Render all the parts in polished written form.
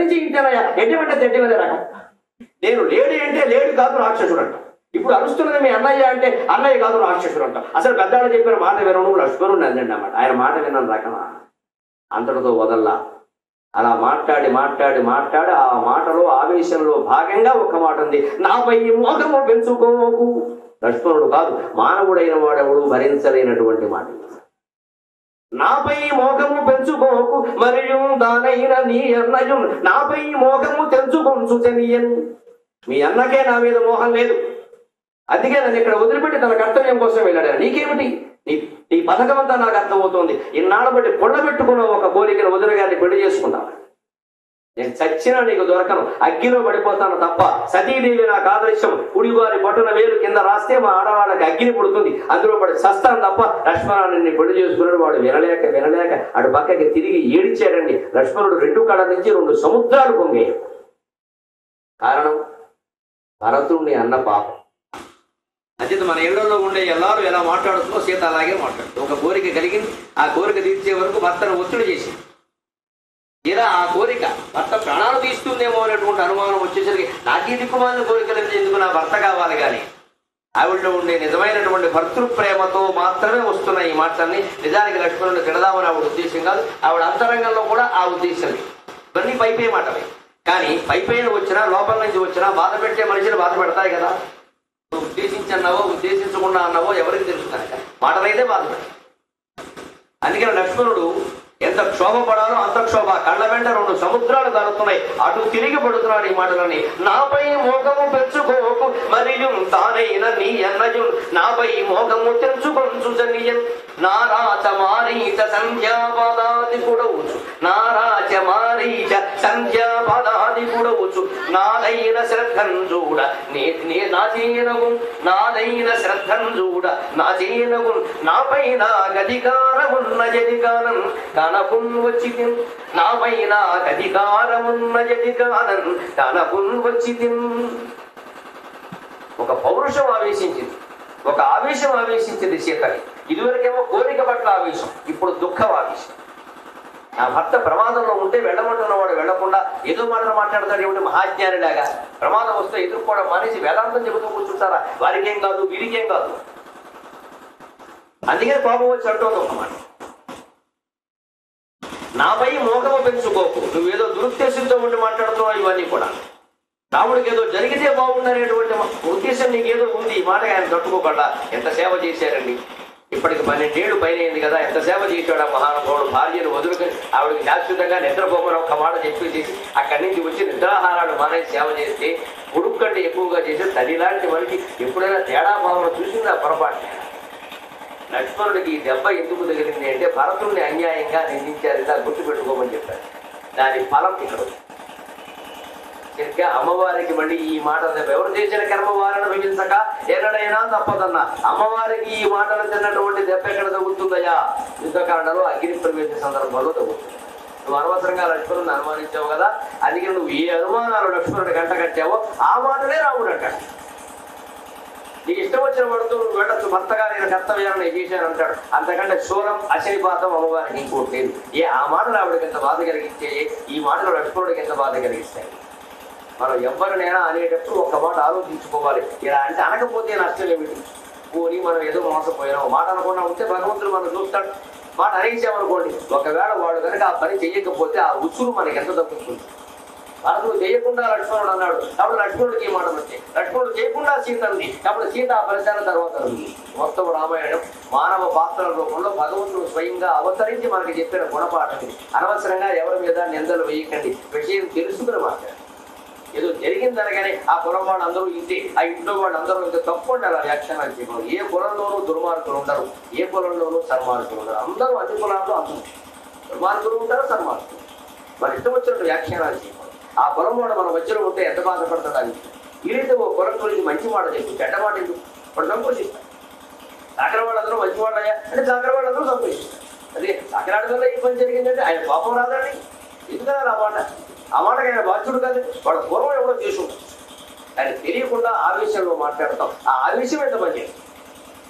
నుంచి ఇంటేనయ్యా, ఎటువంటి తెడ్డిమనే రకం. నేను లేడి అంటే లేడు కాదు రాక్షసుడు అంట. ఇప్పుడు అరుస్తున్నది మీ అన్నయ్య అంటే అన్నయ్య కాదు రాక్షసుడు అంట. అసలు పెద్దాడు చెప్పిన మాట వినను లక్ష్మణుడు అందండి అన్నమాట. ఆయన మాట విన్నాను రకమా అంతటితో వదల్లా. అలా మాట్లాడి మాట్లాడి మాట్లాడి ఆ మాటలో ఆవేశంలో భాగంగా ఒక మాట ఉంది, నాపై మోహము పెంచుకోకు. లక్ష్మణుడు కాదు, మానవుడైన వాడెవడు భరించలేనటువంటి మాట. నాపై మోహము పెంచుకోకు మరియు దానైన నీ అన్నయు నాపై మోహము తెంచుకొంచు చెనియన్. మీ అన్నకే నా మీద మోహం లేదు, అందుకే నన్ను ఇక్కడ వదిలిపెట్టి తన కర్తవ్యం కోసం వెళ్ళాడు. నీకేమిటి నీ పథకం అంతా నాకు అర్థమవుతోంది. ఇన్నాళ్ళ బట్టి పొళ్ళబెట్టుకున్న ఒక కోరికను వదిలిగాన్ని పెళ్లి చేసుకుంటాను. నేను చచ్చినా నీకు దొరకను, అగ్గిలో పడిపోతాను తప్ప. సతీదేవి నాకు ఆదర్శం. కుడివారి బొటన వేలు కింద రాస్తే మా ఆడవాళ్ళకి అగ్గిని పుడుతుంది, అందులో పడి చస్తాను తప్ప లక్ష్మణుడిని పెళ్లి చేసుకున్నాడు. వాడు వినలేక వినలేక అటు పక్కకి తిరిగి ఏడిచాడండి. లక్ష్మణుడు 2 కళ్ళ నుంచి 2 సముద్రాలు పొంగాయి. కారణం భరతుడిని అన్న పాపం. అంచేత మన ఇళ్లలో ఉండే ఎల్లారు ఎలా మాట్లాడుతుందో సీత అలాగే మాట్లాడుతుంది. ఒక కోరిక కలిగింది, ఆ కోరిక తీర్చే వరకు భర్తను ఒత్తిడి చేసింది. ఇలా ఆ కోరిక భర్త ప్రాణాలు తీస్తుందేమో అనేటువంటి అనుమానం వచ్చేసరికి నాకీ దిక్కుమాలిన కోరికలు ఎందుకు, నా భర్త కావాలి. కానీ ఆవిడలో ఉండే నిజమైనటువంటి భర్తృ ప్రేమతో మాత్రమే వస్తున్నాయి ఈ మాటలన్నీ. నిజానికి లక్ష్మణుడిని తిడదామని ఆవిడ ఉద్దేశం కాదు, ఆవిడ అంతరంగంలో కూడా ఆ ఉద్దేశం లేదు. ఇవన్నీ పైపే మాటలే. కానీ పైపైన వచ్చినా లోపల నుంచి వచ్చినా బాధ పెట్టే మనిషిని బాధ పెడతాయి కదా. నువ్వు ఉద్దేశించి అన్నావో ఉద్దేశించకుండా అన్నావో ఎవరికి తెలుస్తుంది, మాటలైతే బాధ పెడతాయి. అందుకని లక్ష్మణుడు ఎంత క్షోభపడాలో అంత క్షోభ. కళ్ళ వెంట 2 సముద్రాలు దారుతున్నాయి. అటు తిరిగి పడుతున్నాడు ఈ మాటలని. నాపై మోహము పెంచుకోకు మరియు తానైన నీ అన్నయు నాపై మోహము తెంచుకొంచు జనియన్. నారాచ మారీచ సంధ్యాపదాది కూడవచ్చు, నారాచ మారీచ సంధ్యాపదాది కూడవచ్చు. నాదైన శ్రద్ధం చూడ నాచేనగు, నాదైన శ్రద్ధం చూడ నాచేనగు. నాపై నాగధికారమున్న జదిగానం కనపున్ వచ్చి నాపైన అధికారమున్న జదిగానం కనపున్ వచ్చి. ఒక పౌరుషం ఆవేశించింది, ఒక ఆవేశం ఆవేశించింది సీతని. ఇదివరకేమో కోరిక పట్ల ఆవేశం, ఇప్పుడు దుఃఖం ఆవేశం. నా భర్త ప్రమాదంలో ఉంటే వెళ్ళమంటున్నవాడు వెళ్లకుండా ఏదో మాటలు మాట్లాడతాడు. ఏమిటి మహాజ్ఞానిలాగా ప్రమాదం వస్తే ఎదుర్కోవడం మానేసి వేదాంతం చెబుతూ కూర్చుంటారా? వారికేం కాదు, వీరికేం కాదు. అందుకని కోపం వచ్చి అంటోంది ఒక మాట, నాపై మోహము పెంచుకోకు. నువ్వేదో దురుద్దేశంతో ఉండి మాట్లాడుతున్నావు. ఇవన్నీ కూడా రాముడికి ఏదో జరిగితే బాగుందనేటువంటి ఉద్దేశం నీకేదో ఉంది. ఈ మాట ఆయన తట్టుకోకుండా ఎంత సేవ చేశారండి. ఇప్పటికి 12 ఏళ్ళు పైన అయింది కదా, ఎంత సేవ చేశాడు ఆ మహానుభావుడు. భార్యను వదులుకొని ఆవిడకి శాశ్వతంగా నిద్రపోమని ఒక్క మాట చెప్పేసి అక్కడి నుంచి వచ్చి నిద్రాహారాలు మానేసి సేవ చేస్తే కొడుకు కంటే ఎక్కువగా చేసే తల్లి లాంటి వారికి ఎప్పుడైనా తేడా భావన చూసిందా? పొరపాటు. లక్ష్మణుడికి ఈ దెబ్బ ఎందుకు తగిలింది అంటే భరతుడిని అన్యాయంగా నిందించారు. ఇలా గుర్తుపెట్టుకోమని చెప్పారు. దాని ఫలం ఇక్కడ సరిగ్గా అమ్మవారికి మళ్ళీ ఈ మాట ఎవరు చేసిన కర్మ వారిని విధించక ఎన్నడైనా తప్పదన్న అమ్మవారికి ఈ మాటలు తిన్నటువంటి దెబ్బ ఎక్కడ తగ్గుతుందయ్యా? యుద్ధకాండలో అగ్ని ప్రవేశ సందర్భంలో తగ్గుతుంది. నువ్వు అనవసరంగా లక్ష్మణుడిని అనుమానించావు కదా, అందుకే నువ్వు ఏ అనుమానాలు లక్ష్మణుడి గంట కట్టావో ఆ మాటలే రాముడు అంటాడు. నీకు ఇష్టం వచ్చిన పడుతూ నువ్వు వెళ్ళచ్చు, భర్తగా నేను కర్తవ్యాన్ని చేశాను అంటాడు. అంతకంటే శూలం అశనిపాతం అమ్మవారికి ఇంకోటి లేదు. ఆ మాటలు ఆవిడకి ఎంత బాధ కలిగించాయి, ఈ మాటలు లక్ష్మణుడికి ఎంత బాధ కలిగిస్తాయి. మనం ఎవరినైనా అనేటప్పుడు ఒక్క మాట ఆలోచించుకోవాలి. ఇలా అంటే అనకపోతే నష్టం ఏమిటి? పోనీ మనం ఏదో మోసపోయినాం, మాట అనకుండా ఉంటే భగవంతుడు మనం చూస్తాడు. మాట అనేసామనుకోండి, ఒకవేళ వాడు కనుక ఆ పని చెయ్యకపోతే ఆ ఉసురు మనకి ఎంత తగ్గుతుంది. భరతుడు చేయకుండా లక్ష్మణుడు అన్నాడు, అప్పుడు లక్ష్మణుడికి ఈ మాటలు వచ్చాయి. లక్ష్మణుడు చేయకుండా సీత ఉంది, అప్పుడు సీత ఆ పరిస్థితి తర్వాత ఉంది. మొత్తం రామాయణం మానవ పాత్రల రూపంలో భగవంతుడు స్వయంగా అవతరించి మనకి చెప్పిన గుణపాఠం. అనవసరంగా ఎవరి మీద నిందలు వేయకండి, విషయం తెలుసుకుని మాట్లాడు. ఏదో జరిగిందనగానే ఆ కులం వాళ్ళు అందరూ ఇంతే, ఆ ఇంట్లో వాళ్ళు అందరూ ఇంత తప్పకుండా అలా వ్యాఖ్యానాలు చేయడం. ఏ కులంలోనూ దుర్మార్గులు ఉండరు, ఏ కులంలోనూ సన్మార్గులు ఉండరు. అందరూ అన్ని కులాల్లో అందరూ దుర్మార్గులు ఉంటారు, సన్మార్గులు. మన ఇష్టం వచ్చినట్టు వ్యాఖ్యానాలు చేయడం. ఆ కులం వాడు మన మధ్యలో ఉంటే ఎంత బాధపడతాడు. వీరైతే ఓ కులం గురించి మంచి మాట చెప్పి చెడ్డ మాట ఎందుకు వాడు సంతోషిస్తారు. సాకర వాళ్ళందరూ మంచి వాళ్ళయ్యా అంటే సాకర వాళ్ళందరూ సంతోషిస్తారు. అదే సాకరాడి వల్ల ఈ పని జరిగిందంటే ఆయన పాపం రాదండి. ఎందుకన్నా ఆ మాటకి ఆయన బాధ్యుడు కాదు. వాడు పూర్వం ఎవడో చేసుకుంటాం, ఆయన తెలియకుండా ఆవేశంలో మాట్లాడతాం. ఆ ఆవేశం ఎంత పని చేస్తాం.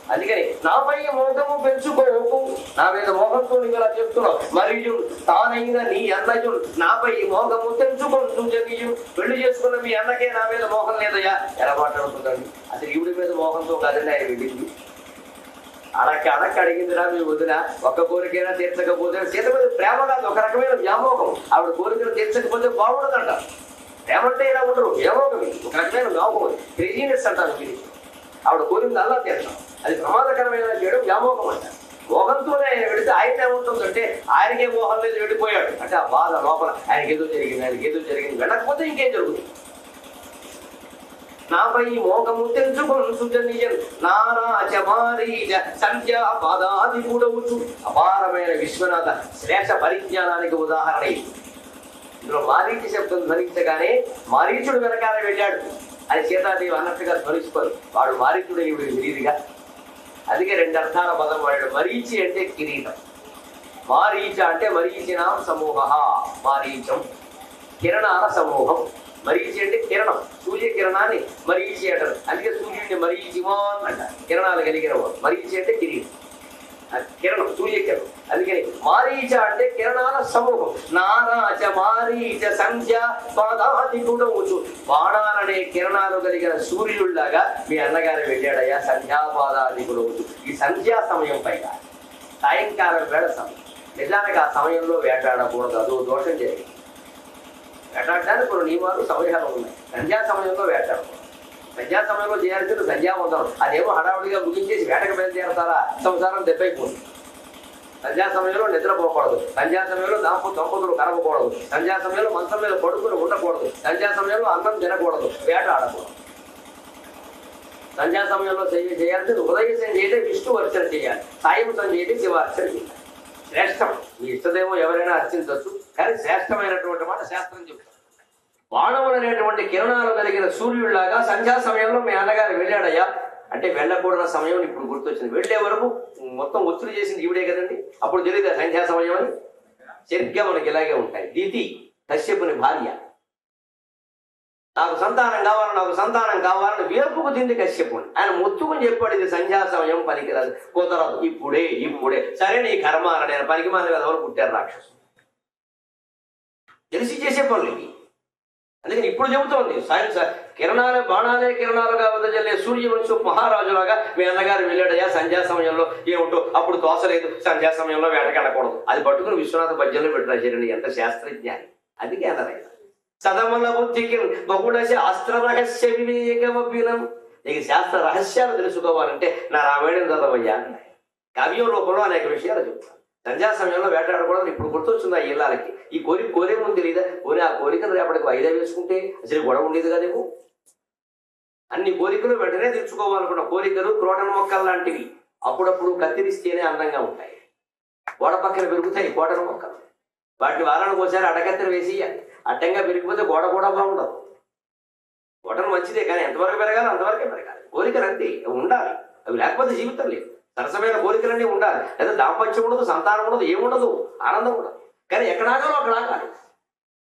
అందుకని నాపై మోహము పెంచుకోకు, నా మీద మోహంతో నీవు ఇలా చెప్తున్నావు. మరియు తానైన నీ అన్నజు నాపై మోహము తెంచుకుంటూ జనియు, పెళ్లి చేసుకున్న మీ అన్నకే నా మీద మోహం లేదయ్యా. ఎలా మాట్లాడుతుందండి? అసలు ఈవిడి మీద మోహంతో కాదండి ఆయన వెళ్ళింది. అడక్క అడిగిందిరా మీ వదిన, ఒక్క కోరికైనా తీర్చకపోతే సీత మీద ప్రేమ కాదు, ఒక రకమైన వ్యామోహం. ఆవిడ కోరికలు తీర్చకపోతే బాగుండదంట. ప్రేమ అంటే ఇలా ఉండరు, వ్యామోహం, ఒక రకమైన వ్యామోహం, క్రేజీనెస్ అంటారు. మీరు ఆవిడ కోరింది అల్లా తీర్చడం, అది ప్రమాదకరమైన చేయడం వ్యామోహం అంటారు. మోహంతోనే ఆయన వెళితే ఆయన ఏమవుతుందంటే ఆయనకే మోహం లేదు, వెళ్ళిపోయాడు అంటే ఆ బాధ లోపల ఆయనకి ఏదో జరిగింది, వెళ్ళకపోతే ఇంకేం జరుగుతుంది. నాపై మోహము తెంచుకొను నారాచమారీజ సంధ్యా పాదాది కూడవచ్చు. అపారమైన విశ్వనాథ శ్రేష్ఠ పరిజ్ఞానానికి ఉదాహరణ. ఇందులో మారీచి శబ్దం ధ్వనించగానే మారీచుడు వెనకాల వెళ్ళాడు అని సీతాదేవి అన్నట్టుగా ధ్వనించుకోరు. వాడు మారీచుడు ఈవిడ తెలియదుగా. అందుకే రెండు అర్థాల పదం వాడాడు. మరీచి అంటే కిరీటం, మారీచ అంటే మరీచినాం సమూహ, మారీచం కిరణాల సమూహం. మరీచి అంటే కిరణం, సూర్య కిరణాన్ని మరీచి అంటారు. అందుకే సూర్యుడిని మరీచిమాన్ అంటారు, కిరణాలు కలిగిన వాడు. మరీచి అంటే కిరీటం, కిరణం, సూర్యకిరణం. అందుకని మారీచ అంటే కిరణాల సమూహం. నారాచ మారీచ సంధ్య పాదాది కూడవచ్చు. బాణాలనే కిరణాలు కలిగిన సూర్యుడిలాగా మీ అన్నగారు వెళ్ళాడయ్యా. సంధ్యాపాదాది కూడవచ్చు. ఈ సంధ్యా సమయం పైగా సాయంకాలం వేళ సమయం. నిజానికి ఆ సమయంలో వేటాడకూడదు, అదో దోషం జరిగింది. వేటాడడానికి కొన్ని నియమాలు సమయాలు ఉన్నాయి. సంధ్యా సమయంలో వేటాడకూడదు. సంధ్యా సమయంలో చేయాల్సింది సంధ్యావందనం. అదేమో హడావుడిగా ముగించేసి వేటకు బయలుదేరతారా, సంసారం దెబ్బైపోతుంది. సంధ్యా సమయంలో నిద్రపోకూడదు, సంధ్యా సమయంలో దంపతులు కరవకూడదు, సంధ్యా సమయంలో మంచం మీద పడుకుని ఉండకూడదు, సంధ్యా సమయంలో అన్నం తినకూడదు, వేట ఆడకూడదు. సంధ్యా సమయంలో చేయాల్సింది ఉదయ సంధ్య విష్ణు అర్చన చేయాలి, సాయం సంధ్య శివార్చన చేయాలి. శ్రేష్టం. మీ ఇష్టదేమో ఎవరైనా అర్చించవచ్చు, కానీ శ్రేష్టమైనటువంటి మాట శాస్త్రం చెబుతారు. బాణములు అనేటువంటి కిరణాలు కలిగిన సూర్యుడిలాగా సంధ్యా సమయంలో మీ అన్నగారు వెళ్ళాడయ్యా. అంటే వెళ్ళకూడని సమయం ఇప్పుడు గుర్తొచ్చింది. వెళ్లే వరకు మొత్తం ఒత్తిడి చేసింది ఈవిడే కదండి. అప్పుడు తెలియదు సంధ్యా సమయం అని. సరిగ్గా మనకి ఇలాగే ఉంటాయి. దితి కశ్యపుని భార్య, నాకు సంతానం కావాలని వేపుకు తింది కశ్యపుని. ఆయన మొత్తుకుని చెప్పాడు, ఇది సంధ్యా సమయం పనికిరాదు, కుదరదు, ఇప్పుడే సరే నీ కర్మ అని. నేను పనికిమాల ఎవరు పుట్టారు రాక్షసు, తెలిసి చేసే పనులు ఇవి. అందుకని ఇప్పుడు చెబుతోంది బాణాలే కిరణాలుగా వదజల్లే సూర్యవంశు మహారాజులాగా మీ అన్నగారు వెళ్ళాడయ్యా. సంధ్యా సమయంలో ఏమిటో అప్పుడు తోసలేదు, సంధ్యా సమయంలో వేటకెళ్ళకూడదు. అది పట్టుకుని విశ్వనాథ పద్యంలో పెట్టారు. ఎంత శాస్త్రజ్ఞాని. అందుకే అతనైనా సదమల బుద్ధికి బహుళ శాస్త్ర రహస్య వివేకమభినం. నీకు శాస్త్ర రహస్యాలు తెలుసుకోవాలంటే నా రామాయణం చదవయ్యా అన్నాయి. కావ్యం రూపంలో అనేక విషయాలు చెప్తాను. సంధ్యా సమయంలో వేటాడకూడదు. ఇప్పుడు గుర్తొచ్చింది ఆ ఇళ్ళకి. ఈ కోరిక ముందు తెలియదా? పోనీ ఆ కోరికను రేపటికి వాయిదా వేసుకుంటే అసలు గొడవ ఉండేది కదేమో. అన్ని కోరికలు వెంటనే తెచ్చుకోవాలనుకున్న కోరికలు క్రోటన్ మొక్కలు లాంటివి అప్పుడప్పుడు కత్తిరిస్తేనే అందంగా ఉంటాయి. గోడ పక్కన పెరుగుతాయి కోటన్ మొక్కలు. వాటిని వారానికి ఒకసారి అడకత్తెర వేసేయాలి. అడ్డంగా పెరిగిపోతే గోడ కూడా బాగుండదు. కోటన్ మంచిదే, కానీ ఎంతవరకు పెరగాలి అంతవరకే పెరగాలి. కోరికలు అంతే ఉండాలి, అవి లేకపోతే జీవితం లేదు. సరసమైన కోరికలన్నీ ఉండాలి. లేదా దాంపత్యం ఉండదు, సంతానం ఉండదు, ఏముండదు, ఆనందం ఉండదు. కానీ ఎక్కడ ఆగాలో అక్కడ ఆగాలి.